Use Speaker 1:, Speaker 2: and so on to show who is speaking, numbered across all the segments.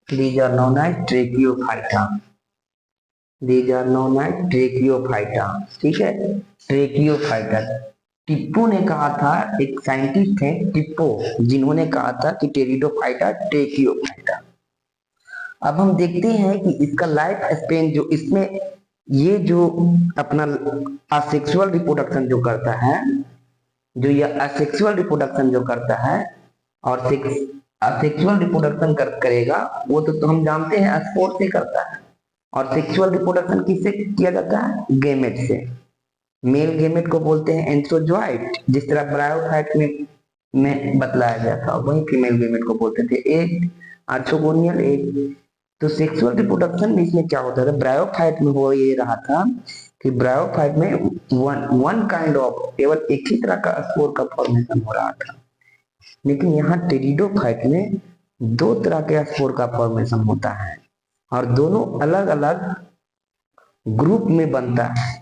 Speaker 1: These are known as tracheophyta. These are known as tracheophyta. ठीक है, ट्रेकियोफाइटा। टिप्पो ने कहा था, एक साइंटिस्ट है टिप्पो, जिन्होंने कहा था कि टेरिडोफाइटा ट्रेकियोफाइटा। अब हम देखते हैं कि इसका लाइफ स्पेन जो इसमें, ये जो अपना असेक्सुअल रिप्रोडक्शन जो करता है, जो ये असेक्सुअल रिप्रोडक्शन जो करता है और असेक्सुअल रिप्रोडक्शन करेगा, वो तो हम जानते हैं स्पोर से करता है। और सेक्सुअल रिप्रोडक्शन किससे किया जाता है? गेमेट से। मेल गेमेट को बोलते हैं एंथ्रोजॉइट, जिस तरह ब्रायोफाइट में बतलाया गया था, वही फीमेल गेमेट को बोलते थे एग, आर्थ्रोगोनियल एग। तो सेक्सुअल रिप्रोडक्शन में इसमें क्या होता था, ब्रायोफाइट में हो ये रहा था कि ब्रायोफाइट में वन काइंड ऑफ, केवल एक ही तरह का स्पोर का फॉर्मेशन हो रहा था। लेकिन यहाँ टेरिडोफाइट में दो तरह के स्पोर का फॉर्मेशन होता है और दोनों अलग अलग ग्रुप में बनता है।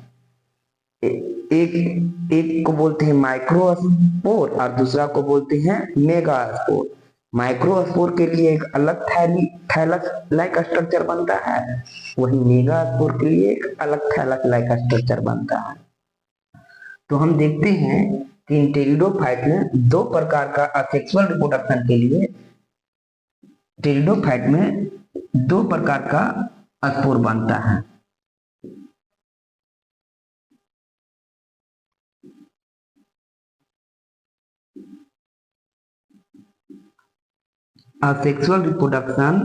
Speaker 1: एक एक को बोलते हैं माइक्रोस्पोर और दूसरा को बोलते हैं मेगास्पोर। माइक्रोस्पोर के लिए एक अलग थैलस लाइक स्ट्रक्चर बनता है, वही मेगास्पोर के लिए एक अलग थैलस लाइक स्ट्रक्चर बनता है। तो हम देखते हैं कि टेरिडोफाइट में दो प्रकार का असेक्सुअल रिप्रोडक्शन के लिए, टेरिडोफाइट में दो प्रकार का स्पोर बनता है। Asexual reproduction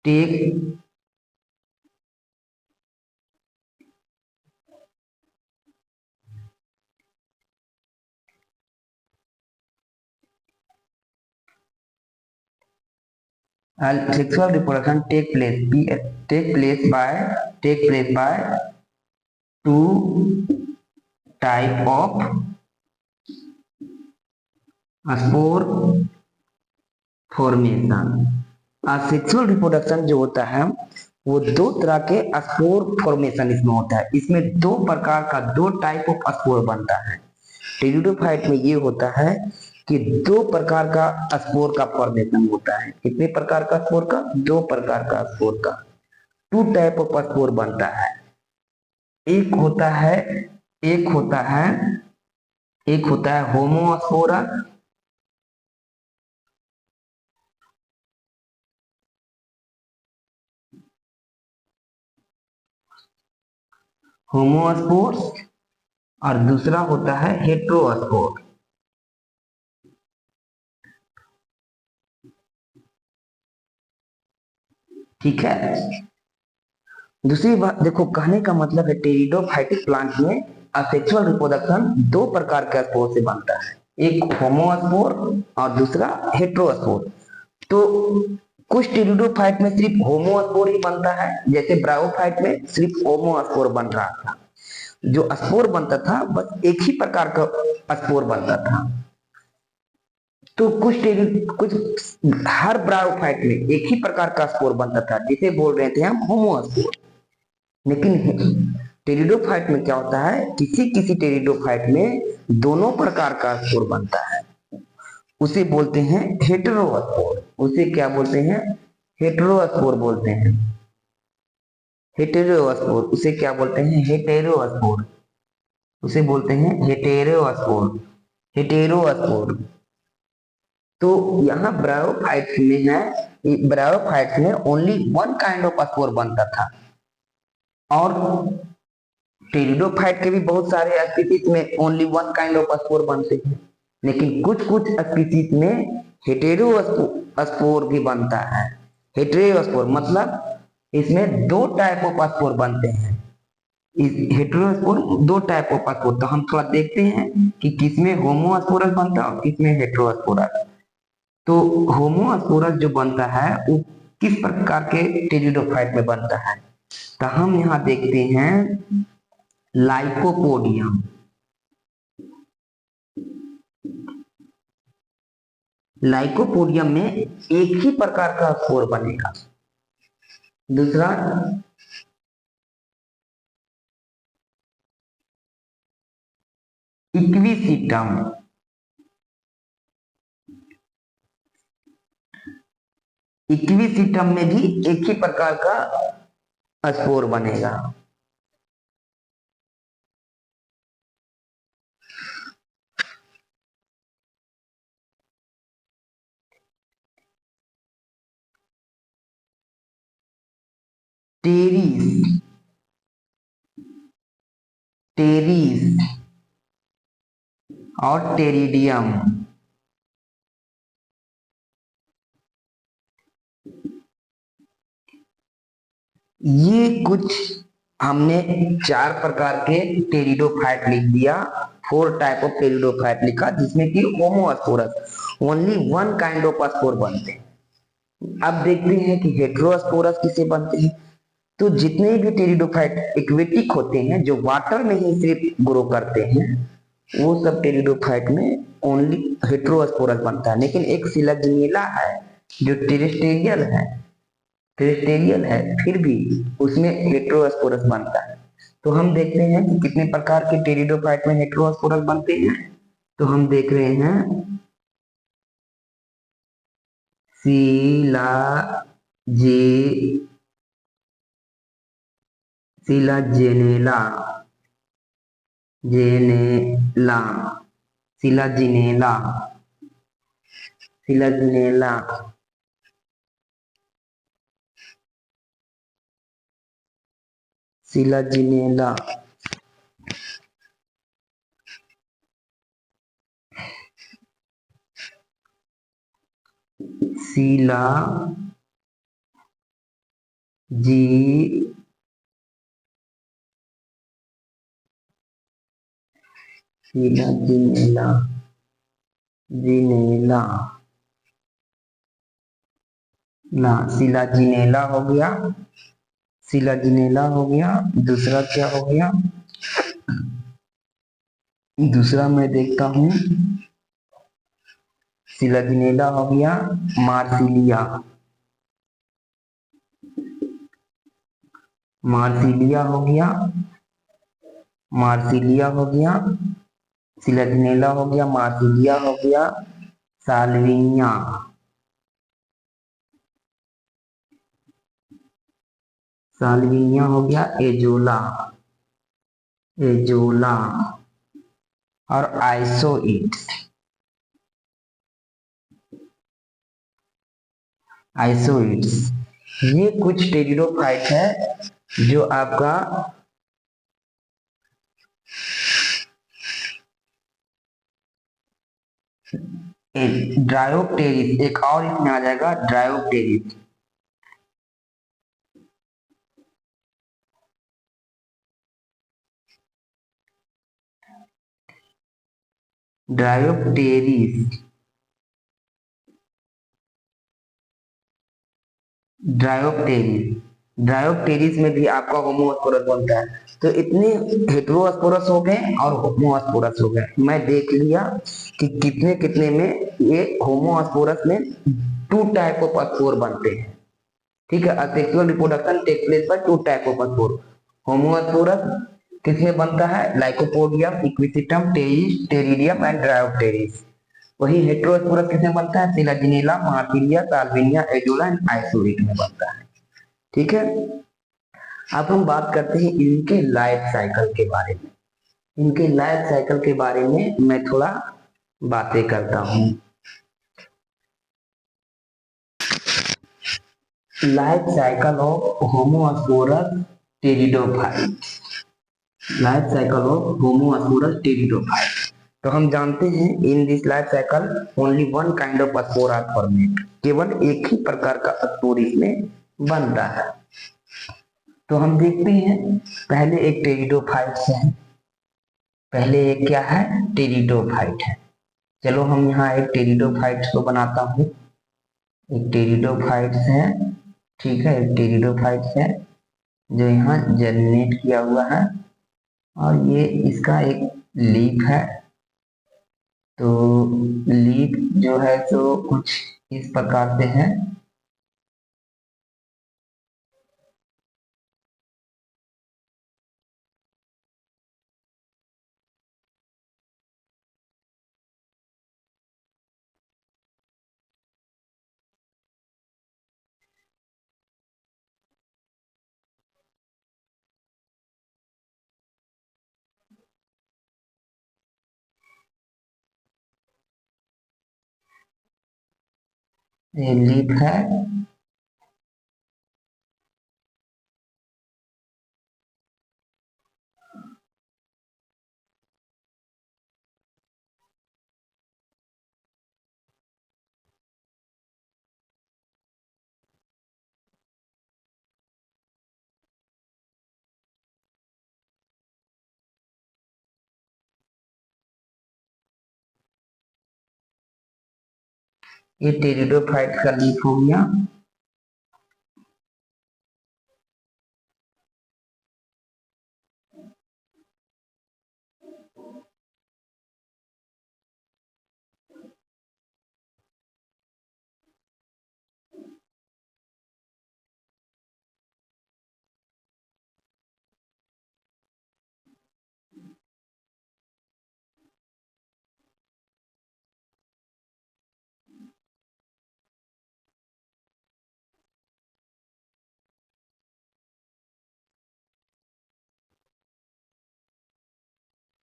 Speaker 1: take sexual reproduction take place by two type of spore formation। Sexual reproduction जो होता है वो दो तरह के स्पोर फॉर्मेशन इसमें होता है। इसमें दो प्रकार का, दो टाइप ऑफ स्पोर बनता है। टेरिडोफाइट में ये होता है कि दो प्रकार का स्पोर का फॉर्मेशन होता है। कितने प्रकार का स्पोर का? दो प्रकार का स्पोर का, टू टाइप ऑफ स्पोर बनता है। एक होता है एक होता है एक होता है होमोस्पोरा, होमोस्पोर्स, और दूसरा होता है हेट्रोस्पोर। ठीक है, दूसरी बात देखो, कहने का मतलब है टेरिडोफाइटिक प्लांट में असेक्सुअल रिप्रोडक्शन दो प्रकार के स्पोर से बनता है, एक होमोस्पोर और दूसरा हेट्रोस्पोर। तो कुछ टेरिडोफाइट में सिर्फ होमोस्पोर ही बनता है, जैसे ब्रायोफाइट में सिर्फ होमोस्पोर बन रहा था। जो स्पोर बनता था बस एक ही प्रकार का स्पोर बनता था। तो कुछ हर ब्रायोफाइट में एक ही प्रकार का स्पोर बनता था, जिसे बोल रहे थे हम होमोस्पोर। लेकिन टेरिडोफाइट में क्या होता है, किसी किसी टेरिडोफाइट में दोनों प्रकार का स्पोर बनता है, उसे बोलते हैं हेटेरोस्पोर। उसे क्या बोलते हैं? हेटेरोस्पोर बोलते हैं। हेटेरोस्पोर उसे क्या बोलते हैं? हेटेरोस्पोर। उसे बोलते हैं हेटेरोस्पोर। हेटेरोस्पोर। तो यहाँ ब्रायोफाइट्स में है, ब्रायोफाइट्स में only one kind of spore बनता था। और टेरिडोफाइट के भी बहुत सारे स्पीसीज में only one kind of spore बनते हैं, लेकिन कुछ कुछ स्पीसीज में हेटेरोस्पोर भी बनता है। हेटेरोस्पोर मतलब इसमें दो टाइप ऑफ स्पोर बनते हैं। इस हेटेरोस्पोर दो टाइप ऑफ स्पोर, तो हम थोड़ा देखते हैं कि किसमें होमोस्पोरस बनता है और किसमें हेटेरोस्पोरस। तो होमोस्पोरस जो बनता है वो किस प्रकार के टेरिडोफाइट में बनता है? तो हम यहाँ देखते हैं लाइकोपोडियम। लाइकोपोडियम में एक ही प्रकार का स्पोर बनेगा। दूसरा इक्विसिटम। इक्विसिटम में भी एक ही प्रकार का स्पोर बनेगा। टेरिस, टेरिस और टेरिडियम, ये कुछ हमने 4 प्रकार के टेरिडोफाइट लिख दिया। 4 टाइप ऑफ टेरिडोफाइट लिखा, जिसमें कि homosporous only one kind of spore बनते हैं। अब देखते हैं कि हेटेरोस्पोरस किसे बनते हैं। तो जितने भी टेरिडोफाइट एक्वेटिक होते हैं, जो वाटर में ही सिर्फ ग्रो करते हैं, वो सब टेरिडोफाइट में ओनली हेटेरोस्पोरस बनता है। लेकिन एक सिलाजिनेला है जो टेरेस्टेरियल है, टेरेस्टेरियल है, फिर भी उसमें हेटेरोस्पोरस बनता है। तो हम देखते हैं कि कितने प्रकार के टेरिडोफाइट में हेटेरोस्पोरस बनते हैं। तो हम देख रहे हैं सिलाजे सिलाजेनेला, जेनेला, सिलाजिनेला, सिलाजिनेला, सिलाजिनेला, सिला जी सिलाजिनेला, जिनेला, ना सिलाजिनेला हो गया, सिलाजिनेला हो गया। दूसरा क्या हो गया? दूसरा मैं देखता हूं, सिलाजिनेला हो गया, मार्सिलिया, मार्सिलिया हो गया, मार्सिलिया हो गया, सिलाजिनेला हो गया, मार्सिलिया हो गया, साल्विनिया, साल्विनिया हो गया, एजोला, एजोला और आइसोइट्स, आइसोइट्स। ये कुछ टेरिडोफाइट है जो आपका ड्रायोप्टेरिस, एक और इसमें आ जाएगा ड्रायोप्टेरिस, ड्रायोप्टेरिस, ड्रायोप्टेरिस, ड्रायोप्टेरिस में भी आपका होमोस्पोरस बनता है। तो इतने हेटेरोस्पोरस हो गए और होमोस्पोरस हो गए। मैं देख लिया कि कितने कितने में ये होमोस्पोरस में 2 टाइप ऑफ स्पोर बनते हैं। ठीक है, असेक्सुअल रिप्रोडक्शन टेक प्लेस पर 2 टाइप ऑफ स्पोर। होमोस्पोरस किसमें बनता है? Lycopodium, Equisetum, Pteris, Pteridium and Dryopteris. वही हेटेरोस्पोरस किसमें बनता है? Selaginella, Marsilea, Salvinia, Azolla and आइसोइड में बनता है। ठीक है, अब हम बात करते हैं इनके लाइफ साइकिल के बारे में। इनके लाइफ साइकिल के बारे में मैं थोड़ा बातें करता हूँ। Life cycle of homosporous pteridophyte, life cycle of homosporous pteridophyte. तो हम जानते हैं in this life cycle only one kind of spore are formed, केवल एक ही प्रकार का स्पोर इसमें बनता है। तो हम देखते हैं पहले एक टेरिडोफाइट है, पहले एक क्या है? टेरिडोफाइट है। चलो हम यहाँ एक टेरिडोफाइट को बनाता हूँ। एक टेरिडोफाइट है, ठीक है, एक टेरिडोफाइट है जो यहाँ जर्मिनेट किया हुआ है और ये इसका एक लीफ है। तो लीफ जो है तो कुछ इस प्रकार से है। ये लीफ है, ये टेरिडोफाइट का लीफ हो गया।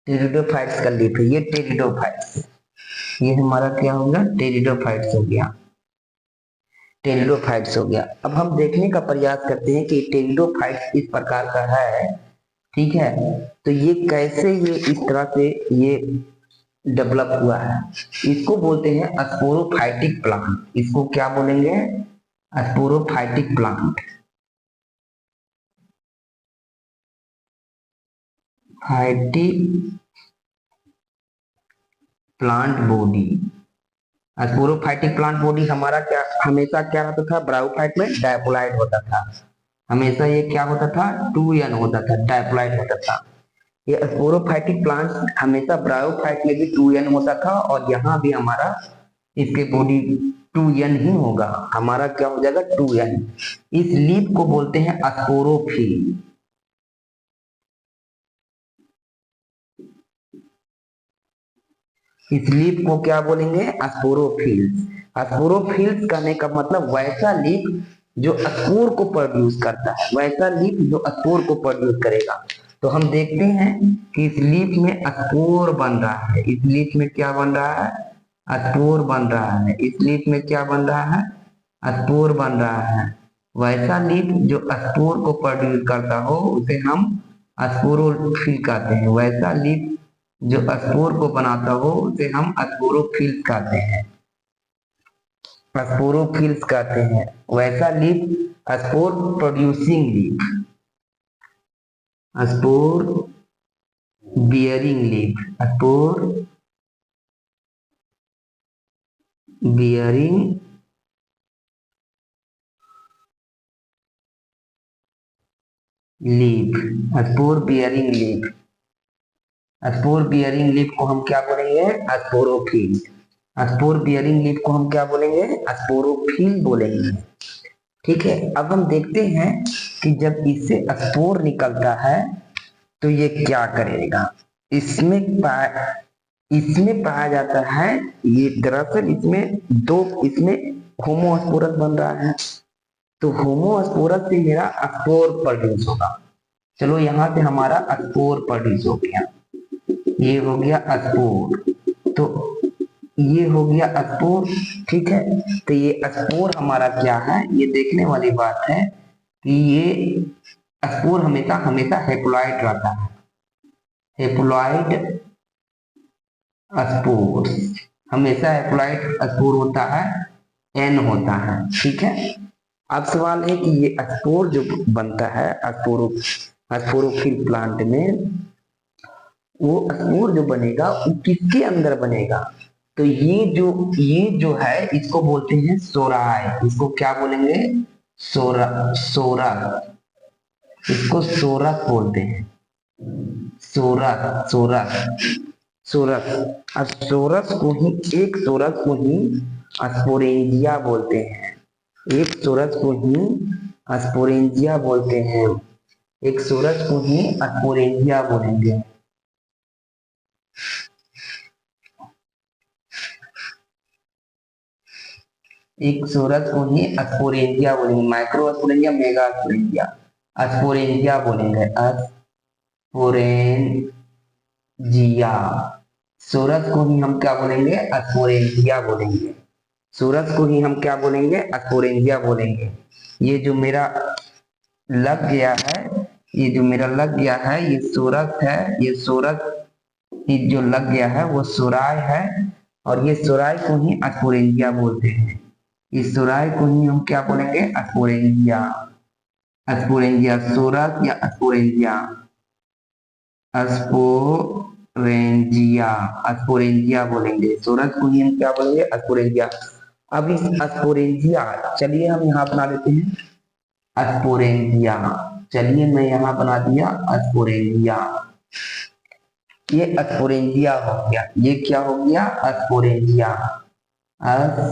Speaker 1: टेरिडोफाइट्स का लीफ है ये, टेरिडोफाइट्स। ये हमारा क्या हो गया, टेरिडोफाइट्स हो गया, टेरिडोफाइट्स हो गया। अब हम देखने का प्रयास करते हैं कि टेरिडोफाइट्स इस प्रकार का है, ठीक है, तो ये कैसे, ये इस तरह से ये डेवलप हुआ है। इसको बोलते हैं स्पोरोफाइटिक प्लांट। इसको क्या बोलेंगे, sporophytic plant, phytic plant body. Sporophytic plant body हमारा क्या हमेशा क्या रहता था, ब्रायोफाइट में डायपोलाइट होता था, हमेशा ये क्या होता था, 2n होता था, डायपोलाइट होता था। ये स्पोरोफाइटिक प्लांट हमेशा ब्रायोफाइट में भी 2n होता था, और यहाँ भी हमारा इसके बॉडी 2n ही होगा, हमारा क्या हो जाएगा 2n। इस लीफ को बोलते हैं स्पोरोफिल। इस लीफ को क्या बोलेंगे, स्पोरोफिल्स। स्पोरोफिल्स कहने का मतलब वैसा लीफ जो स्पोर को प्रोड्यूस करता है, वैसा लीफ जो स्पोर को प्रोड्यूस करेगा। तो हम देखते हैं कि इस लीफ में स्पोर बन रहा है, इस लीफ में क्या बन रहा है, स्पोर बन रहा है, इस लीफ में क्या बन रहा है, स्पोर बन रहा है। वैसा लीफ जो स्पोर को प्रोड्यूस करता हो उसे हम स्पोरोफिल कहते हैं, वैसा लीफ जो स्पोर को बनाता हो उसे हम स्पोरोफिल्स कहते हैं, स्पोरोफिल्स कहते हैं। वैसा leaf spore producing leaf, spore bearing leaf, spore bearing leaf, spore bearing leaf. Spore bearing leaf को हम क्या बोलेंगे, स्पोरोफिल। स्पोर बियरिंग लीफ को हम क्या बोलेंगे, स्पोरोफिल बोलेंगे, ठीक है। अब हम देखते हैं कि जब इससे स्पोर निकलता है तो ये क्या करेगा। इसमें पाया जाता है, ये दरअसल इसमें होमोस्पोरस बन रहा है, तो होमोस्पोरस से मेरा स्पोर प्रोड्यूस होगा। चलो यहाँ से हमारा स्पोर प्रोड्यूस हो गया, ये हो गया स्पोर, तो ये हो गया स्पोर, ठीक है। तो ये स्पोर हमारा क्या है, ये देखने वाली बात है कि ये स्पोर हमेशा हमेशा हेप्लॉइड रहता है, हेप्लॉइड स्पोर हमेशा हेप्लॉइड स्पोर होता है, n होता है, ठीक है। अब सवाल है कि ये स्पोर जो बनता है स्पोरोफिल प्लांट में, वो स्पोर जो बनेगा वो किसके अंदर बनेगा, तो ये जो है इसको बोलते हैं सोराय। इसको क्या बोलेंगे, सोरस, इसको सोरस बोलते हैं, सोरस सोरस सोरस। अब सोरस को ही, एक सोरस को ही स्पोरेंजिया बोलते हैं, एक सोरस को ही स्पोरेंजिया बोलते हैं, एक सोरस को ही स्पोरेंजिया बोलेंगे। एक सोरस को ही स्पोरेंजिया बोलेंगे, micro sporangia, mega sporangia, sporangia बोलेंगे, स्पोरेंजिया। सोरस को ही हम क्या बोलेंगे, स्पोरेंजिया बोलेंगे, सोरस को ही हम क्या बोलेंगे, स्पोरेंजिया बोलेंगे। ये जो मेरा लग गया है, ये जो मेरा लग गया है ये सोरस है, ये सोरस ये जो लग गया है वो सोराय है, और ये सोराय को ही स्पोरेंजिया बोलते हैं। इस सोराय को ही हम क्या बोलेंगे, स्पोरेंजिया। स्पोरेंजिया सोरस या स्पोरेंजिया, स्पोरेंजिया, स्पोरेंजिया बोलेंगे। सोरस को ही हम क्या बोलेंगे, स्पोरेंजिया। अब इस स्पोरेंजिया, चलिए हम यहाँ बना देते हैं स्पोरेंजिया। चलिए मैं यहाँ बना दिया स्पोरेंजिया। ये स्पोरेंजिया हो गया, ये क्या हो गया, स्पोरेंजिया।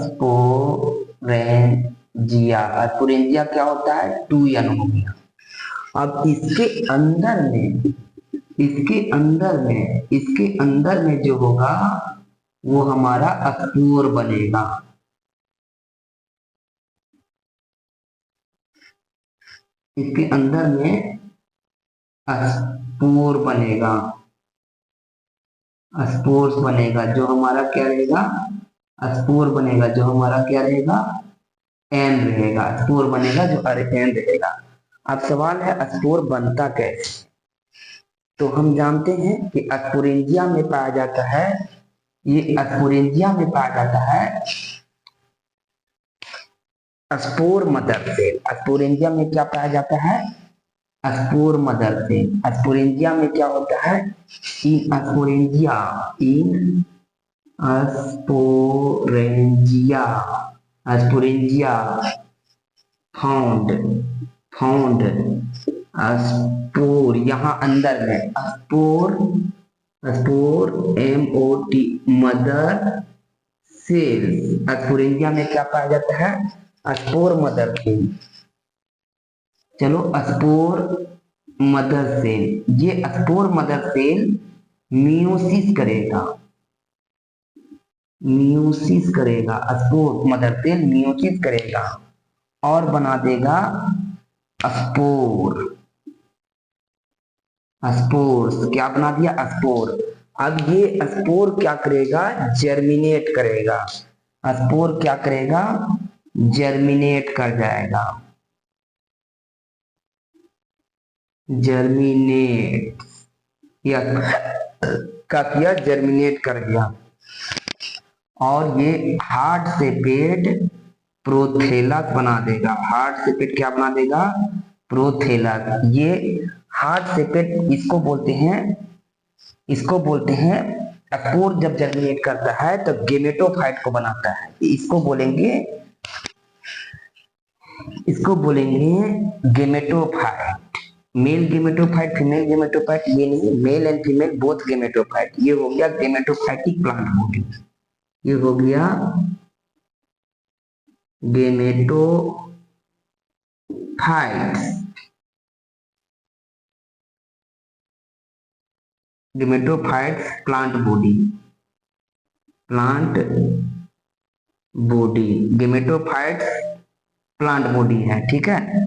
Speaker 1: स्पोरेंजिया, स्पोरेंजिया क्या होता है, 2n हो गया। अब इसके अंदर में जो होगा वो हमारा स्पोर बनेगा। इसके अंदर में स्पोर बनेगा, स्पोर्स बनेगा, जो हमारा क्या रहेगा, स्पोर बनेगा, जो हमारा क्या रहेगा, एन रहेगा। स्पोर बनेगा जो एन रहेगा। अब सवाल है स्पोर बनता कैसे। तो हम जानते हैं कि स्पोरेंजिया में पाया जाता है, ये स्पोरेंजिया में पाया जाता है स्पोर मदर सेल। स्पोरेंजिया में क्या पाया जाता है, स्पोर मदर सेल। स्पोरेंजिया में क्या होता है, in sporangia, in sporangia, sporangia found, found spore, यहाँ अंदर में spore, spore MOT mother cell. Sporangia में क्या पाया जाता है, स्पोर मदर सेल। चलो स्पोर मदर सेल, ये स्पोर मदर सेल मियोसिस करेगा, मियोसिस करेगा, स्पोर मदर सेल मियोसिस करेगा और बना देगा स्पोर। स्पोर्स क्या बना दिया, स्पोर। अब ये स्पोर क्या करेगा, जर्मिनेट करेगा। स्पोर क्या करेगा, जर्मिनेट कर जाएगा, जर्मिनेट या का किया, जर्मिनेट कर गया। और ये हार्ड से पेट प्रोथेलस बना देगा। हार्ड से पेट क्या बना देगा, प्रोथेलस। ये हार्ड से पेट इसको बोलते हैं, इसको बोलते हैं स्पोर जब जर्मिनेट करता है तो गेमेटोफाइट को बनाता है। इसको बोलेंगे, इसको बोलेंगे gametophyte. Mail gametophyte, female gametophyte ये नहीं, male and female both gametophyte. ये हो गया गेमेटोफाइटिक प्लांट बॉडी, ये हो गया gametophytes, gametophytes plant body, plant body, gametophytes plant body है, ठीक है।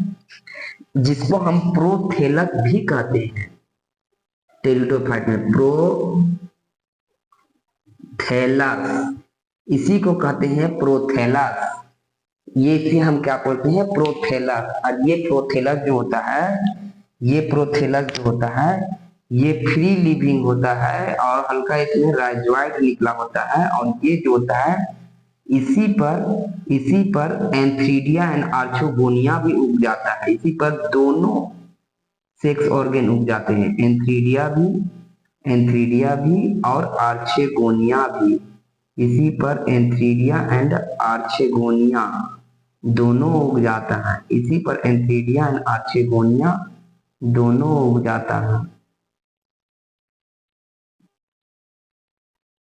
Speaker 1: जिसको हम प्रोथेलस भी कहते हैं, टेरिडोफाइट में प्रोथेलस, इसी को कहते हैं प्रोथेलस। ये इसे हम क्या बोलते हैं, प्रोथेलस। और ये प्रोथेलस जो होता है, ये प्रोथेलस जो होता है ये फ्री लिविंग होता है और हल्का इसमें राइजोइड निकला होता है। और ये जो होता है इसी पर एंथ्रीडिया एंड आर्चोगोनिया भी उग जाता है। इसी पर दोनों सेक्स ऑर्गन उग जाते हैं, एंथ्रीडिया भी और आर्चेगोनिया भी। इसी पर एंथ्रीडिया एंड आर्चेगोनिया दोनों उग जाता है। इसी पर एंथ्रीडिया एंड आर्चेगोनिया दोनों उग जाता है।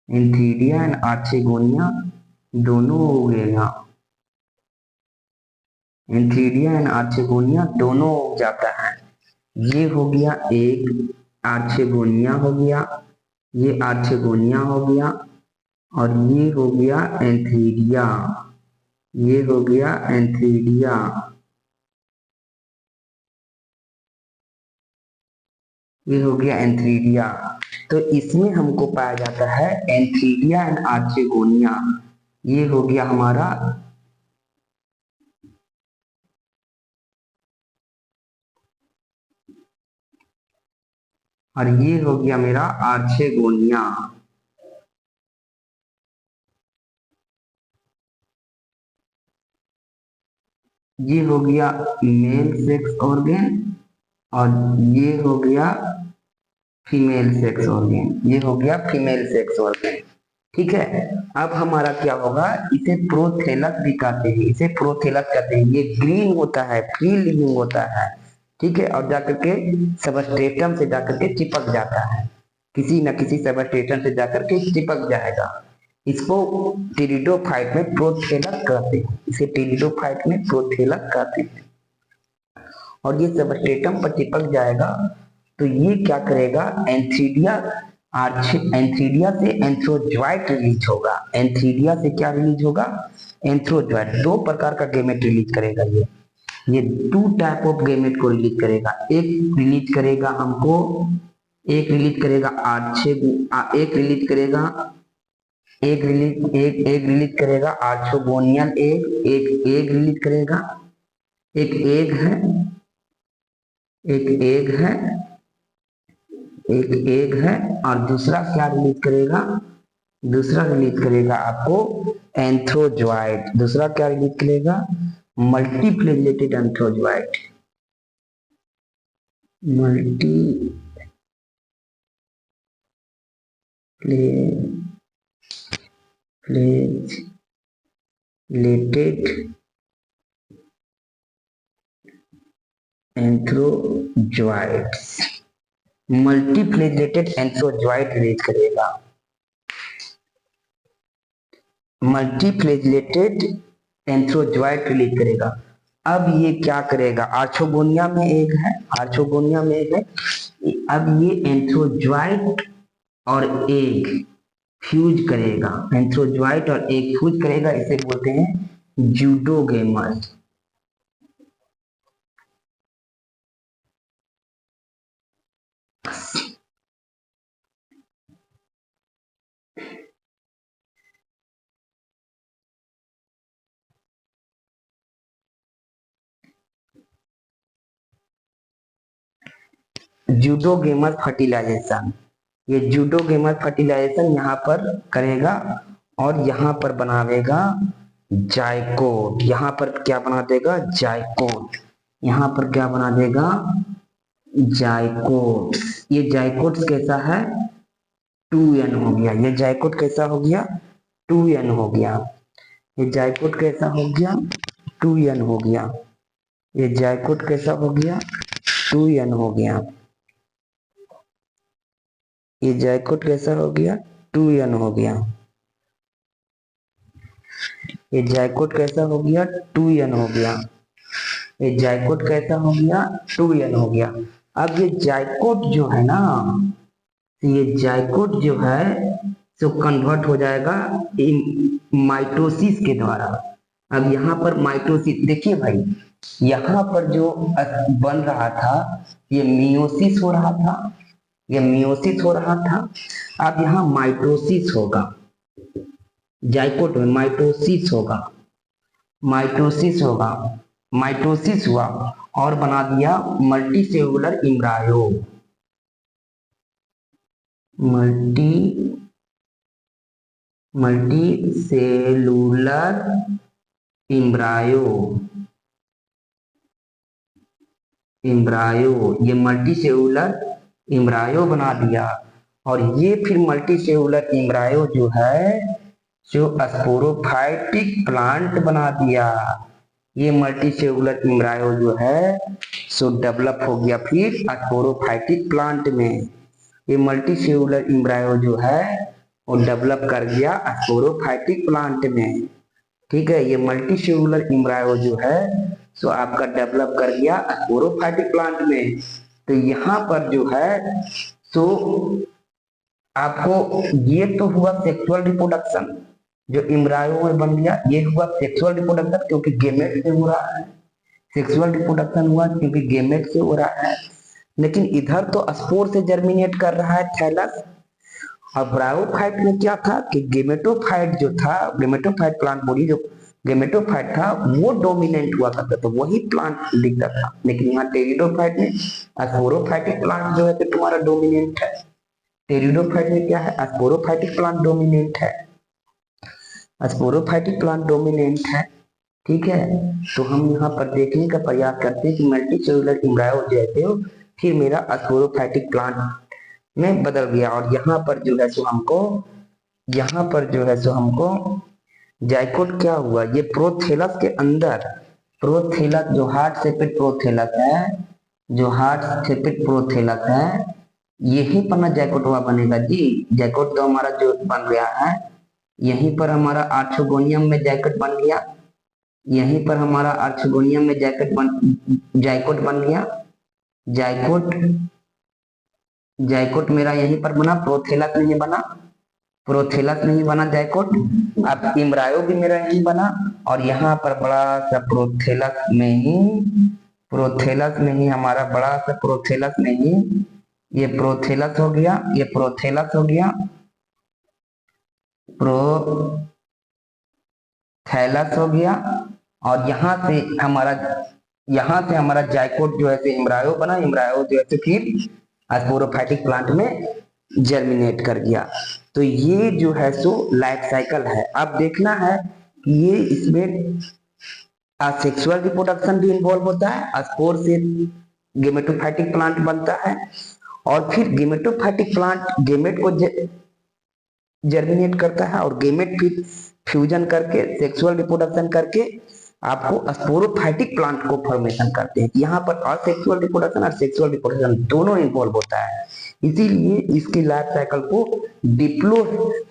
Speaker 1: एंथ्रीडिया एंड आर्चेगोनिया दोनों उगेगा, एंथ्रीडिया एंड आर्चेगोनिया दोनों उग जाता है। ये हो गया एक आर्चेगोनिया हो गया, ये आर्चेगोनिया हो गया, और ये हो गया एंथ्रीडिया, ये हो गया एंथ्रीडिया, ये हो गया एंथ्रीडिया। तो इसमें हमको पाया जाता है एंथ्रीडिया एंड आर्चेगोनिया। ये हो गया हमारा और ये हो गया मेरा आर्चेगोनिया। ये हो गया मेल सेक्स ऑर्गन और ये हो गया फीमेल सेक्स ऑर्गन। ये हो गया फीमेल सेक्स ऑर्गन। ठीक है, अब हमारा क्या होगा, इसे प्रोथेलस भी कहते हैं, इसे प्रोथेलस कहते हैं। ये ग्रीन होता है, फ्री लिविंग होता है। ठीक है, और जाकर के सबस्ट्रेटम से जाकर के चिपक जाता है, किसी न किसी सबस्ट्रेटम से जाकर के चिपक जाएगा। इसको टेरिडोफाइट में प्रोथेलस कहते हैं, इसे टेरिडोफाइट में प्रोथेलस कहते हैं। और ये सबस्ट्रेटम पर चिपक जाएगा तो ये क्या करेगा, एंथीडिया एंथीडिया से एंथ्रोजॉइट रिलीज होगा। एंथीडिया से क्या रिलीज होगा, एंथ्रोजॉइट। दो प्रकार का गेमेट रिलीज करेगा ये 2 टाइप ऑफ गेमेट को रिलीज करेगा। एक रिलीज करेगा हमको, एक रिलीज करेगा एक रिलीज करेगा आर्चोगोनियल एक रिलीज करेगा, एक एग है, एक एग है और दूसरा क्या रिलीज करेगा, दूसरा रिलीज करेगा आपको एंथ्रोजॉइट। दूसरा क्या रिलीज करेगा, मल्टीफ्लैजेलेटेड एंथ्रोजॉइट। मल्टीफ्लैजेलेटेड एंथ्रोजॉइट्स, मल्टीफ्लैजेलेटेड एंथ्रोजॉइट रिलीज करेगा, मल्टीफ्लैजेलेटेड एंथ्रोजॉइट रिलीज करेगा। अब ये क्या करेगा, आर्चोगोनिया में एक है, आर्चोगोनिया में एक है। अब ये एंथ्रोजॉइट और एग फ्यूज करेगा, एंथ्रोजॉइट और एग फ्यूज करेगा, इसे बोलते हैं जूडोगेमस। जूडोगेमस फर्टिलाइजेशन, ये जूडोगेमस फर्टिलाइजेशन यहाँ पर करेगा और यहाँ पर बनावेगा जायकोट। यहाँ पर क्या बना देगा, जायकोट। यहाँ पर क्या बना देगा, जायकोट। ये जायकोट कैसा है, 2n हो गया। ये जायकोट कैसा हो गया, 2n हो गया। ये जायकोट कैसा हो गया, 2n हो गया। ये जायकोट कैसा हो गया, 2n हो गया। ये जायकोट कैसा हो गया, 2n हो गया। ये जायकोट कैसा हो गया, 2n हो गया। ये जायकोट कैसा हो गया, 2n हो गया। अब ये जायकोट जो है ना, ये जायकोट जो है तो कन्वर्ट हो जाएगा माइटोसिस के द्वारा। अब यहाँ पर माइटोसिस देखिए भाई, यहाँ पर जो बन रहा था ये मियोसिस हो रहा था, ये मियोसिस हो रहा था। अब यहाँ माइटोसिस होगा, जायकोट में माइटोसिस होगा, माइटोसिस होगा, माइटोसिस हुआ और बना दिया मल्टीसेलुलर इम्ब्रायो, मल्टीसेलुलर इम्ब्रायो, ये मल्टीसेलुलर इम्ब्रायो बना दिया। और ये फिर मल्टीसेलुलर इम्ब्रायो जो है जो स्पोरोफाइटिक प्लांट बना दिया। ये मल्टीसेलुलर इम्ब्रायो जो है सो डेवलप हो गया फिर स्पोरोफाइटिक प्लांट में। ये मल्टीसेलुलर इम्ब्रायो जो है वो डेवलप कर गया स्पोरोफाइटिक प्लांट में। ठीक है, ये मल्टीसेलुलर इम्ब्रायो जो है सो आपका डेवलप कर गया स्पोरोफाइटिक प्लांट में। तो यहाँ पर जो है सो आपको ये तो हुआ सेक्सुअल रिप्रोडक्शन जो इम्ब्रायो में बन गया, ये हुआ सेक्सुअल रिप्रोडक्शन क्योंकि गेमेट से हो रहा है, सेक्सुअल रिप्रोडक्शन हुआ क्योंकि गेमेट से हो रहा है। लेकिन इधर तो स्पोर से जर्मिनेट कर रहा है थैलस, और ब्रायोफाइट में क्या था कि गेमेटोफाइट जो था, गेमेटोफाइट प्लांट बॉडी जो गेमेटोफाइट था वो डोमिनेंट हुआ करता, तो वही प्लांट दिखता था। लेकिन यहाँ टेरिडोफाइट में स्पोरोफाइटिक प्लांट जो है कि तुम्हारा डोमिनेंट है। टेरिडोफाइट में क्या है, स्पोरोफाइटिक प्लांट डोमिनेंट है, स्पोरोफाइटिक प्लांट डोमिनेंट है। ठीक है, तो हम यहाँ पर देखने का प्रयास करते हैं कि मल्टी सेलुलर एम्ब्रायो जैसे हो, फिर मेरा स्पोरोफाइटिक प्लांट में बदल गया। और यहाँ पर जो है सो हमको, यहाँ पर जो है सो हमको जाइकोट क्या हुआ, ये प्रोथेलस के अंदर, प्रोथेलस जो हार्ट शेपिड प्रोथेलस है, जो हार्ट शेपिड प्रोथेलस है, यही पर ना जाइकोट हुआ बनेगा जी। जाइकोट तो हमारा जो बन गया है, यहीं पर हमारा आर्थोगोनियम में जाइकोट बन गया, यहीं पर हमारा आर्थोगोनियम में जाइकोट बन गया। जाइकोट, जाइकोट मेरा यहीं पर बना, प्रोथेलस नहीं बना, प्रोथेलस नहीं बना जाइकोट। अब एम्ब्रायो भी मेरा यहीं बना, और यहाँ पर बड़ा सा प्रोथेलस में ही, प्रोथेलस में ही हमारा बड़ा सा प्रोथेलस में ही ये प्रोथेलस हो गया, ये प्रोथेलस हो गया, प्रोथैलस हो गया। और यहाँ से हमारा जाइकोट जो है एम्ब्रायो बना, एम्ब्रायो जो है फिर स्पोरोफाइटिक प्लांट में जर्मिनेट कर गया। तो ये जो है सो लाइफ साइकिल है। अब देखना है कि ये इसमें सेक्सुअल रिप्रोडक्शन भी इन्वॉल्व होता है, स्पोर से गेमेटोफाइटिक प्लांट बनता है, और फिर गेमेटोफाइटिक प्लांट गेमेट को जर्मिनेट करता है, और गेमेट फिर फ्यूजन करके सेक्सुअल रिप्रोडक्शन करके आपको स्पोरोफाइटिक प्लांट को फॉर्मेशन करते हैं। यहाँ पर असेक्सुअल रिप्रोडक्शन और सेक्सुअल रिप्रोडक्शन दोनों इन्वॉल्व होता है, इसीलिए इसकी लाइफ साइकिल को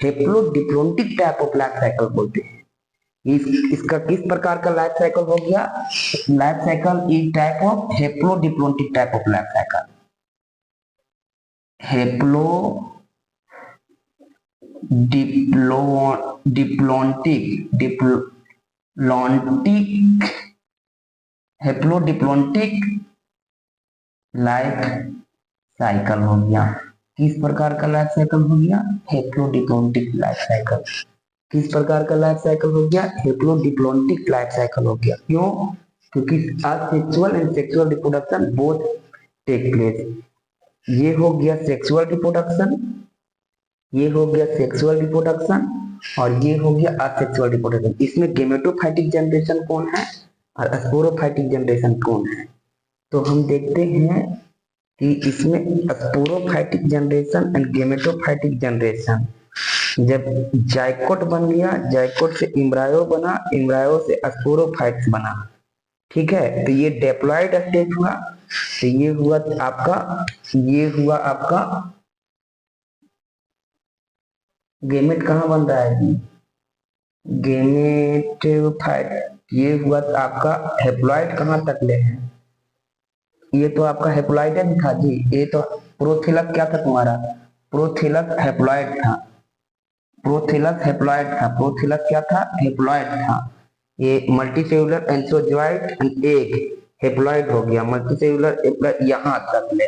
Speaker 1: हेप्लोडिप्लोन्टिक टाइप ऑफ लाइफ साइकिल बोलते हैं। इसका किस प्रकार का लाइफ साइकिल हो गया, life cycle is type of haplodiplontic type of life cycle, haplodiplontic life cycle हो गया। किस प्रकार का लाइफ साइकिल हो गया, हेप्लोडिप्लोन्टिक लाइफ साइकिल। किस प्रकार का लाइफ साइकिल हो गया, हेप्लोडिप्लोन्टिक लाइफ साइकिल हो गया। क्यों, क्योंकि asexual and sexual reproduction both take place. ये हो गया सेक्सुअल रिप्रोडक्शन, ये हो गया सेक्सुअल रिप्रोडक्शन, और ये हो गया असेक्सुअल रिप्रोडक्शन। इसमें गेमेटोफाइटिक जनरेशन कौन है और स्पोरोफाइटिक जनरेशन कौन है, तो हम देखते हैं कि इसमें sporophytic generation and gametophytic generation, जब जाइकोट बन गया, जाइकोट से एम्ब्रायो बना, एम्ब्रायो से स्पोरोफाइट्स बना। ठीक है, तो ये डिप्लॉयड स्टेज हुआ, तो ये हुआ आपका गेमेट कहाँ बन रहा है, गेमेटोफाइट। ये हुआ आपका हेप्लॉइड कहाँ तक ले है, ये तो आपका हेप्लॉइड था जी। ये तो प्रोथेलस क्या था तुम्हारा, प्रोथेलस हेप्लॉइड था, प्रोथेलस हेप्लॉइड था, प्रोथेलस क्या था, हेप्लॉइड था। ये multicellular antherozoid and egg haploid हो गया, मल्टीसेलुलर यहाँ तक ले।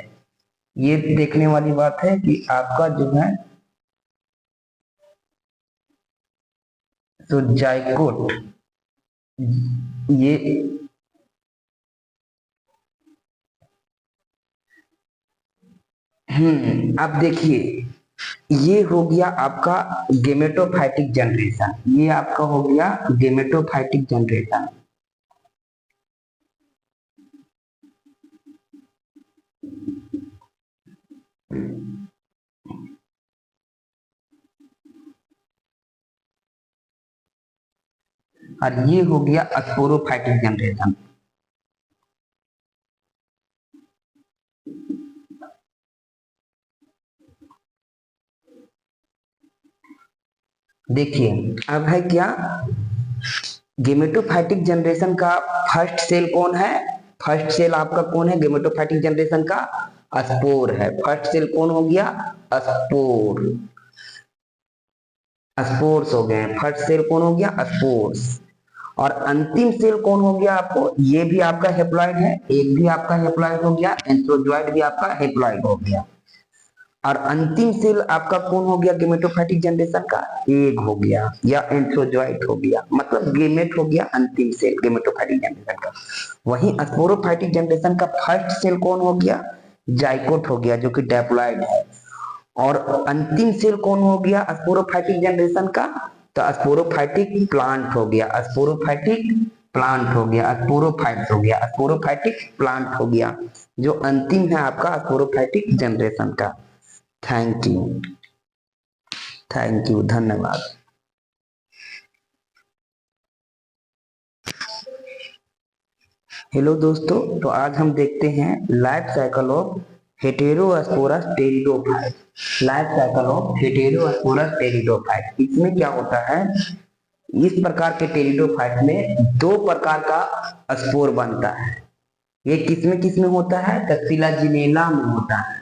Speaker 1: ये देखने वाली बात है कि आपका जो है तो जाइकोट, ये अब देखिए, ये हो गया आपका गेमेटोफाइटिक जनरेशन, ये आपका हो गया गेमेटोफाइटिक जनरेशन। और ये हो गया स्पोरोफाइटिक जनरेशन। देखिए अब है क्या, गेमेटोफाइटिक जनरेशन का फर्स्ट सेल कौन है, फर्स्ट सेल आपका कौन है गेमेटोफाइटिक जनरेशन का, स्पोर है। फर्स्ट सेल कौन हो गया, स्पोर, स्पोर्स हो गए। फर्स्ट सेल कौन हो गया, स्पोर्स। और अंतिम सेल कौन हो गया आपको, ये भी आपका हेप्लॉइड है, एक भी आपका हेप्लॉइड हो गया, एंथ्रोजॉइड भी आपका हेप्लॉइड हो गया। और अंतिम सेल आपका कौन हो गया गेमेटोफाइटिक जनरेशन का? एग हो गया या एंथ्रोजॉइट हो गया, मतलब गेमेट हो गया अंतिम सेल गेमेटोफाइटिक जनरेशन का। वहीं स्पोरोफाइटिक जनरेशन का फर्स्ट सेल कौन हो गया? जाइकोट हो गया, जो कि डैप्लॉइड है। और अंतिम सेल कौन हो गया स्पोरोफाइटिक जनरेशन का? तो स्पोरोफाइटिक प्लांट हो गया, स्पोरोफाइटिक प्लांट हो गया, स्पोरोफाइट हो गया, स्पोरोफाइटिक प्लांट हो गया, जो अंतिम है आपका स्पोरोफाइटिक जनरेशन का। थैंक यू, धन्यवाद। हेलो दोस्तों, तो आज हम देखते हैं life cycle of heterosporous pteridophyte. Life cycle of heterosporous pteridophyte, इसमें क्या होता है, इस प्रकार के टेरिडोफाइट में दो प्रकार का स्पोर बनता है। ये किसमें होता है? तो फिलाजिनेला में होता है।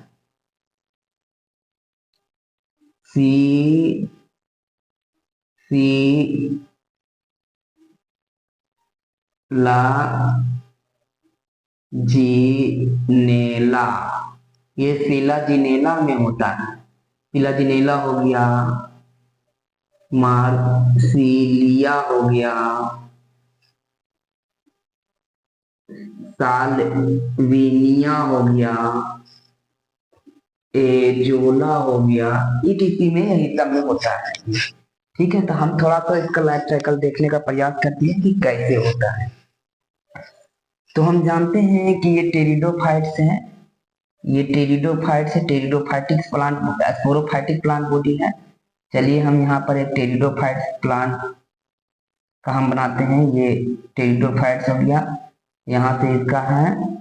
Speaker 1: सी ला जीनेला, ये फिलाजिनेला में होता है। फिलाजिनेला हो गया, मार्सिलिया हो गया, साल्विनिया हो गया, एजोला हो गया, ईटीसी में यही सब में होता है। ठीक है, तो हम थोड़ा सा इसका लाइफ साइकिल देखने का प्रयास करते हैं कि कैसे होता है। तो हम जानते हैं कि ये टेरिडोफाइट्स हैं, ये टेरिडोफाइट्स है, टेरिडोफाइटिक प्लांट, स्पोरोफाइटिक प्लांट बॉडी है। चलिए हम यहाँ पर एक टेरिडोफाइट्स प्लांट का हम बनाते हैं। ये टेरिडोफाइट्स हो गया, यहाँ से इसका है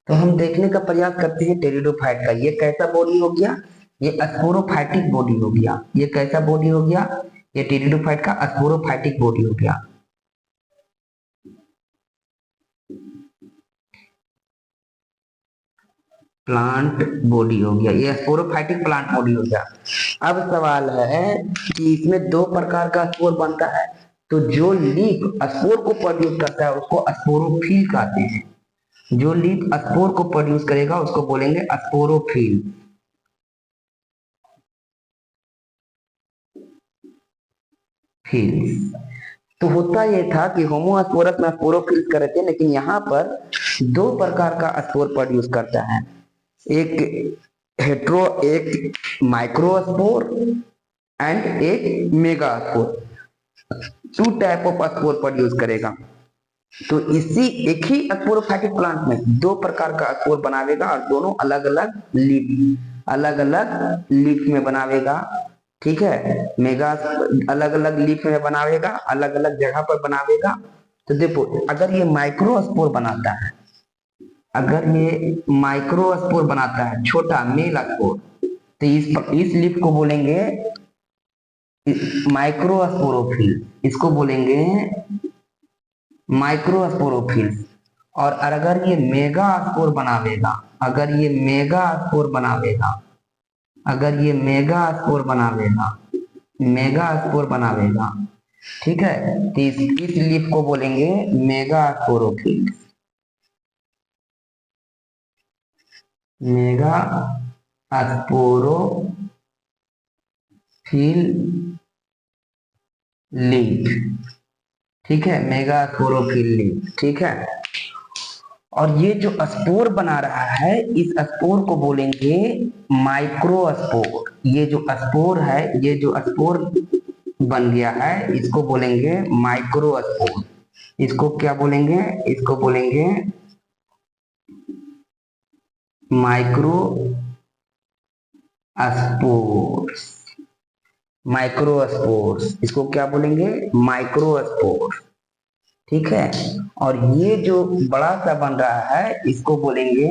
Speaker 1: तो हम देखने का प्रयास करते हैं टेरिडोफाइट का। ये कैसा बॉडी हो गया? ये स्पोरोफाइटिक बॉडी हो गया। ये कैसा बॉडी हो गया? ये टेरिडोफाइट का स्पोरोफाइटिक बॉडी हो गया। प्लांट बॉडी हो गया, ये स्पोरोफाइटिक प्लांट बॉडी हो गया। अब सवाल है कि इसमें दो प्रकार का स्पोर बनता है, तो जो लीफ स्पोर को प्रोड्यूस करता है उसको स्पोरोफिल कहते हैं। जो लीफ स्पोर को प्रोड्यूस करेगा उसको बोलेंगे स्पोरोफिल। तो होता यह था कि होमोस्पोरस में स्पोरोफिल्स कर रहे थे, लेकिन यहाँ पर दो प्रकार का स्पोर प्रोड्यूस करता है, एक एक माइक्रोस्पोर एंड एक megaspore. Two type of spore produce करेगा। तो इसी एक ही स्पोरोफाइटिक प्लांट में दो प्रकार का स्पोर बनावेगा और दोनों अलग अलग लीफ में बनावेगा। ठीक है, मेगा अलग अलग लीफ में बनावेगा, अलग अलग जगह पर बनावेगा। तो देखो, अगर ये माइक्रोस्पोर बनाता है, अगर ये माइक्रोस्पोर बनाता है, छोटा मेल स्पोर, तो इस लीफ को बोलेंगे माइक्रोस्पोरोफिल, इसको बोलेंगे माइक्रोस्पोरोफिल। और अगर ये मेगा स्पोर बनावेगा, अगर ये मेगा स्पोर बनावेगा, अगर ये मेगा स्पोर बनावेगा, मेगा स्पोर बनावेगा। ठीक है, तो इस लीफ को बोलेंगे mega sporophyll. Mega sporophyll leaf. ठीक है, मेगा स्पोरोफिल लीफ। ठीक है, और ये जो स्पोर बना रहा है, इस स्पोर को बोलेंगे माइक्रोस्पोर। ये जो स्पोर है, ये जो स्पोर बन गया है, इसको बोलेंगे माइक्रोस्पोर। इसको क्या बोलेंगे? इसको बोलेंगे माइक्रो स्पोर्स। माइक्रोस्पोर्स, इसको क्या बोलेंगे? माइक्रोस्पोर्स। ठीक है, और ये जो बड़ा सा बन रहा है, इसको बोलेंगे,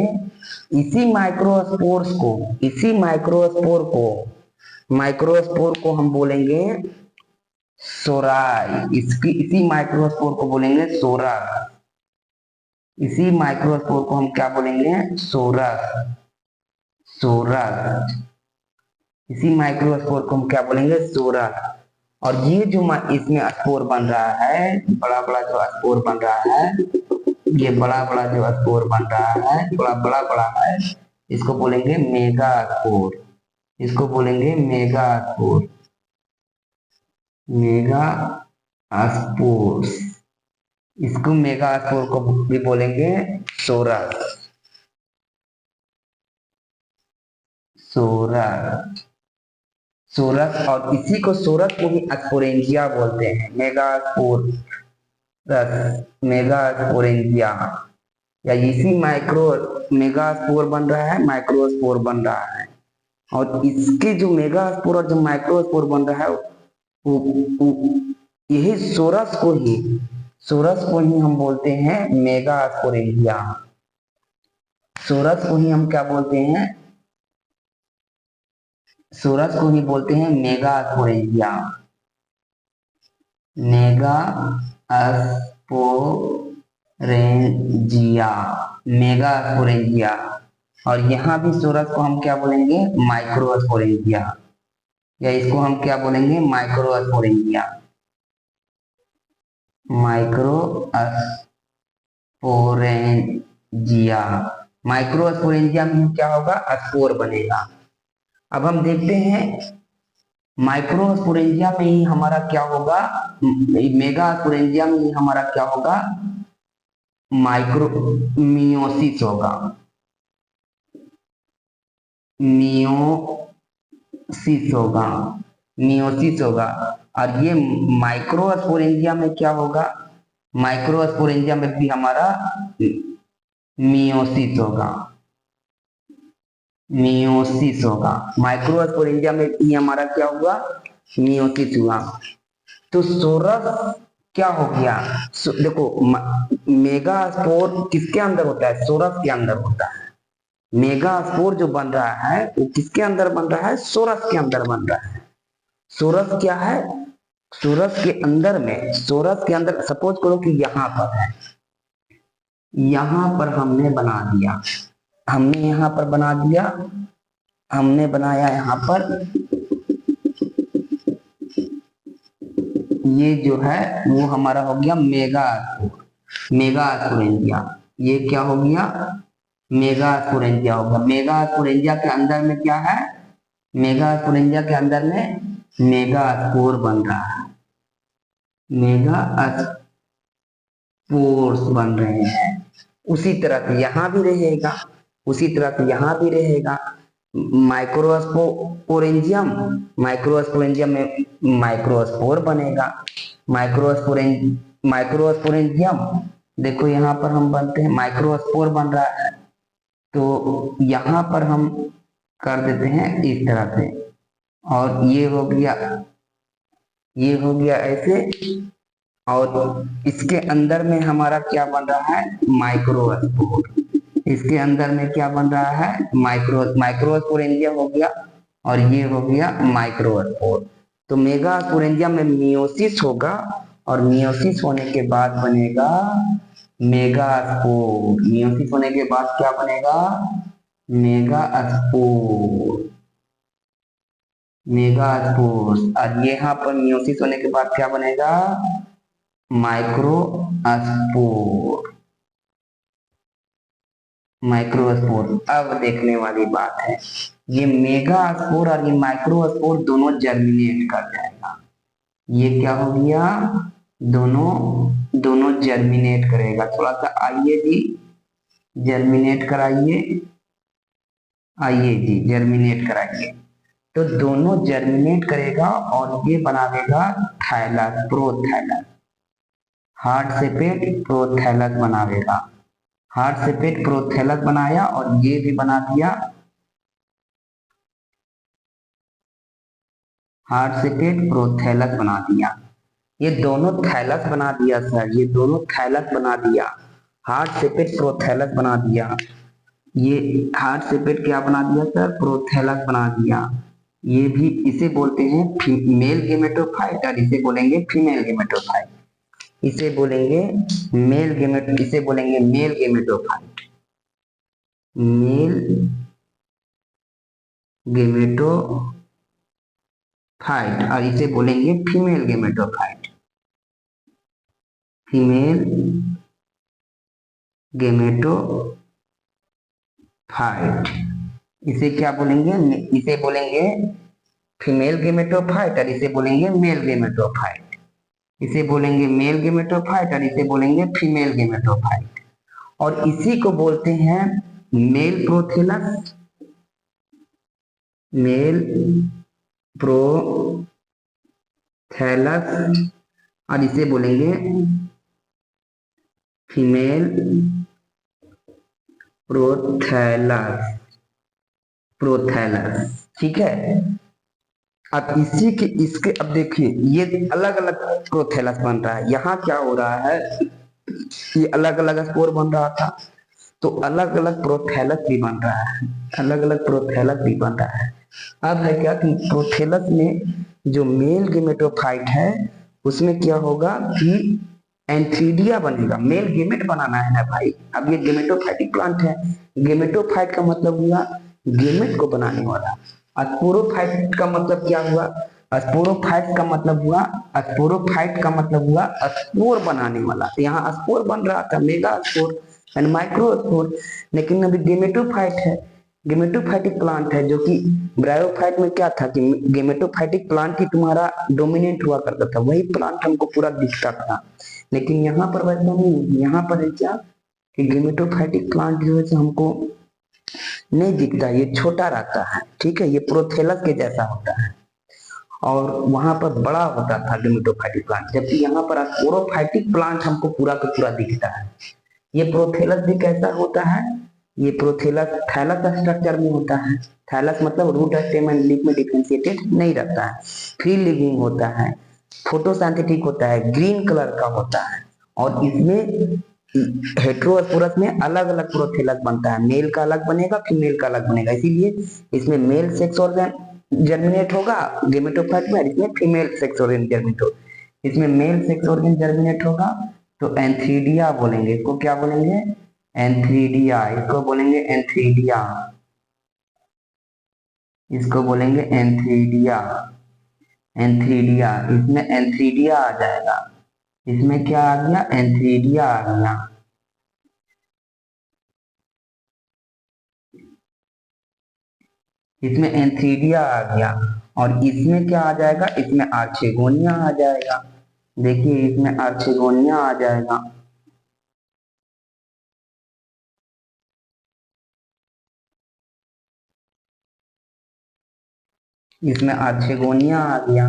Speaker 1: इसी माइक्रोस्पोर्स को, इसी माइक्रोस्पोर को हम बोलेंगे सोराई। इसकी इसी माइक्रोस्पोर को बोलेंगे सोरस। इसी माइक्रोस्पोर को हम क्या बोलेंगे? सोरस। सोरस। इसी माइक्रोस्पोर को हम क्या बोलेंगे? सोरस। और ये जो इसमें स्पोर बन रहा है, बड़ा बड़ा जो स्पोर बन रहा है, ये बड़ा बड़ा जो स्पोर बन रहा है, थोड़ा बड़ा बड़ा है, इसको बोलेंगे मेगा स्पोर। इसको बोलेंगे मेगा स्पोर। Mega spores. इसको मेगा स्पोर को भी बोलेंगे सोरस। सोरस। सोरस, और इसी को सोरस को भी स्पोरेंजिया बोलते हैं। मेगा स्पोर, मेगा स्पोरेंजिया, या इसी माइक्रो मेगा स्पोर बन रहा है, माइक्रो स्पोर बन रहा है। और इसके जो मेगा स्पोर और जो माइक्रो स्पोर बन रहा है, वो, वो यही सोरस को ही हम बोलते हैं मेगा स्पोरेंजिया। सोरस को ही हम क्या बोलते हैं? सोरस को ही बोलते हैं mega sporangia. Mega sporangia, mega sporangia. और यहाँ भी सोरस को हम क्या बोलेंगे? माइक्रो स्पोरेंजिया, या इसको हम क्या बोलेंगे? Micro sporangia. Micro sporangia. Micro sporangia में क्या होगा? स्पोर बनेगा। अब हम देखते हैं माइक्रो स्पोरेंजिया में ही हमारा क्या होगा? मेगा स्पोरेंजिया में ही हमारा क्या होगा? माइक्रो मियोसिस होगा। मियोसिस होगा। मियोसिस होगा। और ये माइक्रो स्पोरेंजिया में क्या होगा? माइक्रो स्पोरेंजिया में भी हमारा मियोसिस होगा। मियोसिस होगा। माइक्रो स्पोरेंजिया में भी हमारा क्या हुआ? मियोसिस हुआ। तो सोरस क्या हो गया? देखो, मेगा स्पोर किसके अंदर होता है? सोरस के अंदर होता है। मेगा स्पोर जो बन रहा है, वो किसके अंदर बन रहा है? सोरस के अंदर बन रहा है। सोरस क्या है? सोरस के अंदर में, सोरस के अंदर सपोज करो कि यहां पर है, यहां पर हमने बना दिया, हमने यहां पर बना दिया, हमने बनाया यहां पर, ये जो है वो हमारा हो गया मेगा स्पोर। मेगा स्पोरेंजिया, ये क्या हो गया? मेगा स्पोरेंजिया होगा। मेगा स्पोरेंजिया के अंदर में क्या है? मेगा स्पोरेंजिया के अंदर में मेगा स्पोर बन रहा है। मेगा स्पोर्स बन रहे हैं। उसी तरह से यहां भी रहेगा, उसी तरह से यहां भी रहेगा। माइक्रोस्पोरेंजियम, माइक्रोस्पोरेंजियम में माइक्रोस्पोर बनेगा। माइक्रोस्पोरेंजियम, देखो यहाँ पर हम बनते हैं, माइक्रोस्पोर बन रहा है, तो यहाँ पर हम कर देते हैं इस तरह से, और ये हो गया, ये हो गया ऐसे। और इसके अंदर में हमारा क्या बन रहा है? माइक्रोस्पोर। इसके अंदर में क्या बन रहा है? माइक्रोस्पोरेंजिया हो गया, और ये हो गया माइक्रोस्पोर। तो मेगा स्पोरेंजिया में मियोसिस होगा, और मियोसिस होने के बाद बनेगा मेगा स्पोर। मियोसिस होने के बाद क्या बनेगा? Mega spore. मेगास्पोर्स। और यहाँ पर मियोसिस होने के बाद क्या बनेगा? माइक्रोस्पोर। माइक्रोस्पोर। अब देखने वाली बात है, ये मेगास्पोर और ये माइक्रोस्पोर दोनों जर्मिनेट कर जाएगा। ये क्या हो गया? दोनों दोनों जर्मिनेट करेगा। थोड़ा सा आइए जी, जर्मिनेट कराइए। आइए जी, जर्मिनेट कराइए। तो दोनों जर्मिनेट करेगा और ये बना देगा थैलस, प्रोथैलस। हार्ट से पेट प्रोथैलस बनावेगा। हार्ट से पेट प्रोथैलस बनाया और ये भी बना दिया, हार्ट से पेट प्रोथैलस बना दिया। ये दोनों थैलस बना दिया सर, ये दोनों थैलस बना दिया। हार्ट से पेट प्रोथैलस बना दिया। ये हार्ट से पेट क्या बना दिया सर? प्रोथैलस बना दिया। ये भी, इसे बोलते हैं मेल गेमेटोफाइट और इसे बोलेंगे फीमेल गेमेटोफाइट। इसे बोलेंगे इसे बोलेंगे मेल गेमेटोफाइट। मेल गेमेटोफाइट और इसे बोलेंगे फीमेल गेमेटोफाइट। फीमेल गेमेटोफाइट, इसे क्या बोलेंगे? इसे बोलेंगे फीमेल गेमेटोफाइट और इसे बोलेंगे मेल गेमेटोफाइट। इसे बोलेंगे मेल गेमेटोफाइट और इसे बोलेंगे फीमेल गेमेटोफाइट। और इसी को बोलते हैं मेल प्रोथेलस, मेल प्रोथैलस और इसे बोलेंगे फीमेल प्रोथैलस। प्रोथैलस, ठीक है। अब इसी के इसके, अब देखिए ये अलग अलग प्रोथैलस बन रहा है। यहाँ क्या हो रहा है, ये अलग अलग स्पोर बन रहा था, तो अलग अलग प्रोथैलस भी बन रहा है। अलग अलग प्रोथैलस भी बन रहा है। अब है क्या कि प्रोथैलस में जो मेल गेमेटोफाइट है उसमें क्या होगा कि एंथीडिया बनेगा। मेल गेमेट बनाना है ना भाई। अब ये गेमेटोफाइटिक प्लांट है। गेमेटोफाइट का मतलब हुआ गेमेट को बनाने वाला। स्पोरोफाइट का मतलब क्या हुआ? स्पोरोफाइट का मतलब हुआ स्पोरोफाइट का मतलब हुआ स्पोर बनाने वाला। तो यहाँ स्पोर बन रहा था, mega spore and micro spore. लेकिन अभी गेमेटोफाइट है, गेमेटोफाइटिक प्लांट है, जो कि ब्रायोफाइट में क्या था कि गेमेटोफाइटिक प्लांट ही तुम्हारा डोमिनेट हुआ करता था, वही प्लांट हमको पूरा दिखता था। लेकिन यहाँ पर वैसा नहीं, यहाँ पर है क्या कि गेमेटोफाइटिक प्लांट जो है हमको नहीं दिखता, ये छोटा रहता है, ठीक है। ये प्रोथेलस के जैसा होता है और वहां पर बड़ा होता था गेमेटोफाइटिक प्लांट, जबकि यहाँ पर स्पोरोफाइटिक प्लांट हमको पूरा का पूरा दिखता है। ये प्रोथेलस भी कैसा होता है? ये प्रोथेलस थैलस स्ट्रक्चर में होता है। थैलस मतलब रूट स्टेम एंड लीफ में डिफरेंशिएटेड नहीं रहता है, फ्री लिविंग होता है, फोटोसिंथेटिक होता है, ग्रीन कलर का होता है। और इसमें हेटेरोस्पोरस में अलग अलग प्रोथेलस बनता है। मेल का अलग बनेगा, फीमेल का अलग बनेगा। इसीलिए इसमें मेल सेक्स ऑर्गन जर्मिनेट होगा गेमेटोफाइट में, इसमें फीमेल सेक्स ऑर्गन जर्मिनेट होगा। इसमें मेल सेक्स ऑर्गन जर्मिनेट होगा तो एंथीडिया बोलेंगे। इसको क्या बोलेंगे? एंथीडिया। इसको बोलेंगे एंथीडिया। इसको बोलेंगे एंथीडिया। एंथीडिया, इसमें एंथीडिया आ जाएगा। इसमें क्या आ गया? एंथीडिया आ गया। इसमें एंथीडिया आ गया और इसमें क्या आ जाएगा? इसमें आर्चेगोनिया आ जाएगा। देखिए इसमें आर्चेगोनिया आ जाएगा। इसमें आर्चेगोनिया आ गया।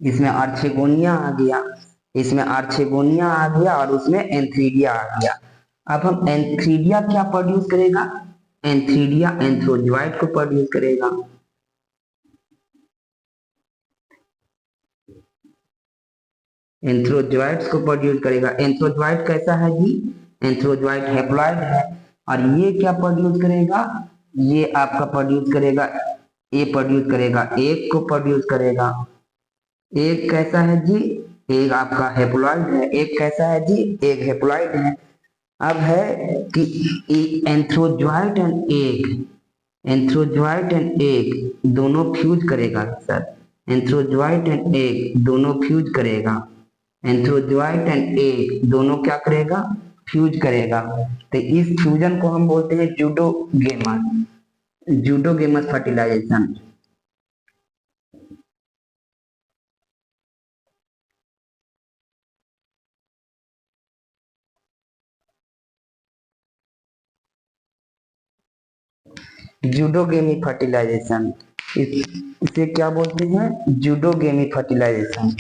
Speaker 1: इसमें आर्चेगोनिया आ गया। इसमें आर्चेगोनिया आ गया और उसमें एंथीडिया आ गया। अब हम एंथीडिया क्या प्रोड्यूस करेगा? एंथीडिया एंथ्रोजोइट को प्रोड्यूस करेगा। एंथ्रोजोइट्स को प्रोड्यूस करेगा। एंथ्रोजोइट कैसा है जी? एंथ्रोजोइट हैप्लॉइड है। और ये क्या प्रोड्यूस करेगा? ये आपका प्रोड्यूस करेगा, ये प्रोड्यूस करेगा, एक को प्रोड्यूस करेगा। एक कैसा है जी, एक आपका हेप्लॉइड है, एक कैसा है जी, एक हेप्लॉइड है। अब है कि एंथ्रोजॉइट एंड एग, एंथ्रोजॉइट एंड एग दोनों फ्यूज करेगा सर, एंथ्रोजॉइट एंड एग दोनों फ्यूज करेगा, एंथ्रोजॉइट एंड एग दोनों क्या करेगा, फ्यूज करेगा। तो इस फ्यूजन को हम बोलते हैं जूडोगेमस, जूडोगेमस फर्टिलाइजेशन। जूडोगेमी फर्टिलाइजेशन, इसे क्या बोलते हैं, जूडोगेमी फर्टिलाइजेशन।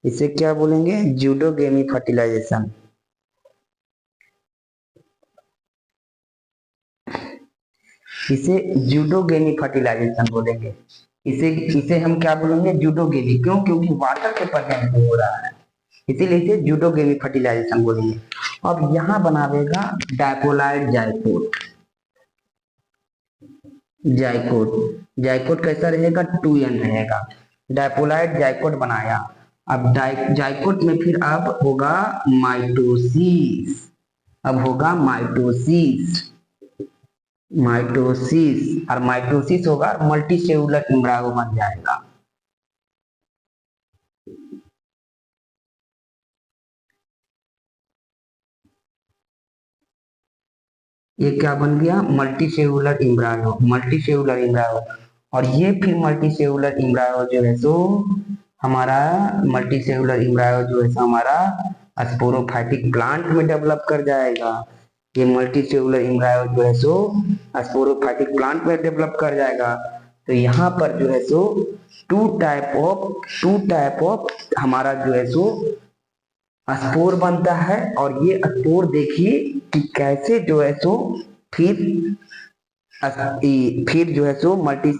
Speaker 1: इसे क्या बोलेंगे, जूडोगेमी फर्टिलाइजेशन। इसे जूडोगेमी फर्टिलाइजेशन बोलेंगे। इसे इसे हम क्या बोलेंगे, जूडोगेमी। क्यों, क्योंकि वाटर के प्रेजेंस में हो रहा है, इसीलिए इसे जूडोगेमी फर्टिलाइजेशन बोलेंगे। अब यहाँ बनावेगा डायपोलाइड जाइकोट, जाइकोट, जाइकोट कैसा रहेगा, 2n रहेगा। डायपोलाइड जाइकोट बनाया। अब जाइकोट में फिर अब होगा माइटोसिस, अब होगा माइटोसिस, माइटोसिस, और माइटोसिस होगा मल्टी सेलुलर इम्ब्रायो बन जाएगा। ये क्या बन गया, multi cellular embryo, multi cellular embryo. और ये फिर मल्टी सेलुलर इम्ब्रायो जो है सो हमारा, मल्टी सेलुलर इम्ब्रायो जो है सो हमारा स्पोरोफाइटिक प्लांट में डेवलप कर जाएगा। ये मल्टी सेलुलर इम्ब्रायो जो है सो स्पोरोफाइटिक प्लांट में डेवलप कर जाएगा। तो यहाँ पर जो है सो टू टाइप ऑफ हमारा जो है सो स्पोर बनता है। और ये स्पोर देखिए कि कैसे जो है सो फिर फिर जो है so multi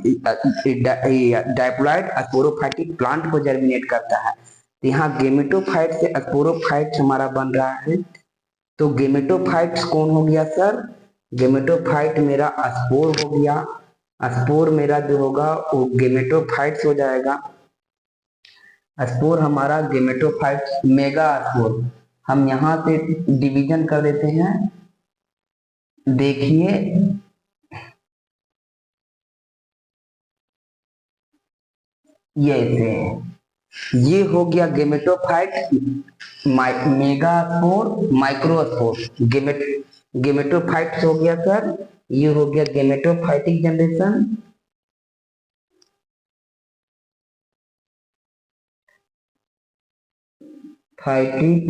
Speaker 1: diploid sporophytic plant को जर्मिनेट करता है। तो यहाँ गेमेटोफाइट से स्पोरोफाइट हमारा बन रहा है। तो गेमेटोफाइट कौन हो गया सर, गेमेटोफाइट मेरा स्पोर हो गया, स्पोर मेरा जो होगा वो गेमेटोफाइट्स हो जाएगा। स्पोर हमारा गेमेटोफाइट मेगा स्पोर। हम यहाँ से डिवीजन कर देते हैं, देखिए ये ऐसे, ये हो गया gametophyte mega spore microspore, gametophyte हो गया सर, ये हो गया gametophytic generation, phytic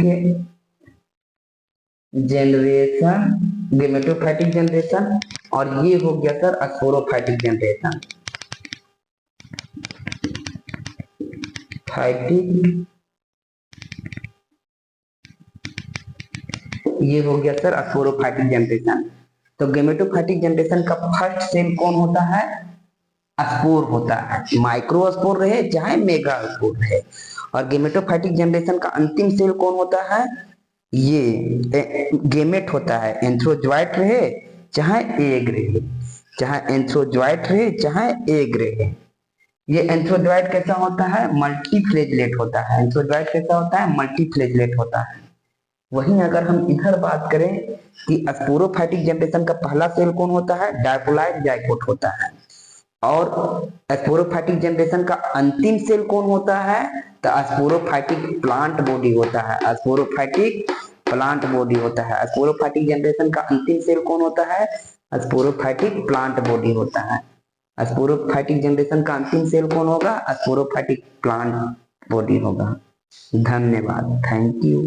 Speaker 1: generation, gametophytic generation. और ये हो गया सर स्पोरोफाइटिक जनरेशन, फाइटिक, ये हो गया सर स्पोरोफाइटिक जनरेशन। तो गेमेटोफाइटिक जनरेशन का फर्स्ट सेल कौन होता है, स्पोर होता है, माइक्रो स्पोर रहे चाहे मेगा स्पोर रहे। और गेमेटोफाइटिक जनरेशन का अंतिम सेल कौन होता है, ये गेमेट होता है, एंथ्रोजॉइट रहे चाहे एग रहे, चाहे एंथ्रोजॉइट रहे चाहे एग रहे। ये एंथ्रोजॉइट कैसा होता है, मल्टीफ्लेजलेट होता है, एंथ्रोजॉइट कैसा होता है, मल्टीफ्लेजलेट होता है। वहीं अगर हम इधर बात करें कि स्पोरोफाइटिक जनरेशन का पहला सेल कौन होता है, डायपोलाइड जाइकोट होता है। और स्पोरोफाइटिक जनरेशन का अंतिम सेल कौन होता है, तो स्पोरोफाइटिक प्लांट बॉडी होता है, स्पोरोफाइटिक प्लांट बॉडी होता है। स्पोरोफाइटिक जनरेशन का अंतिम सेल कौन होता है, स्पोरोफाइटिक प्लांट बॉडी होता है। स्पोरोफाइटिक जनरेशन का अंतिम सेल कौन होगा, स्पोरोफाइटिक प्लांट बॉडी होगा। धन्यवाद, थैंक यू।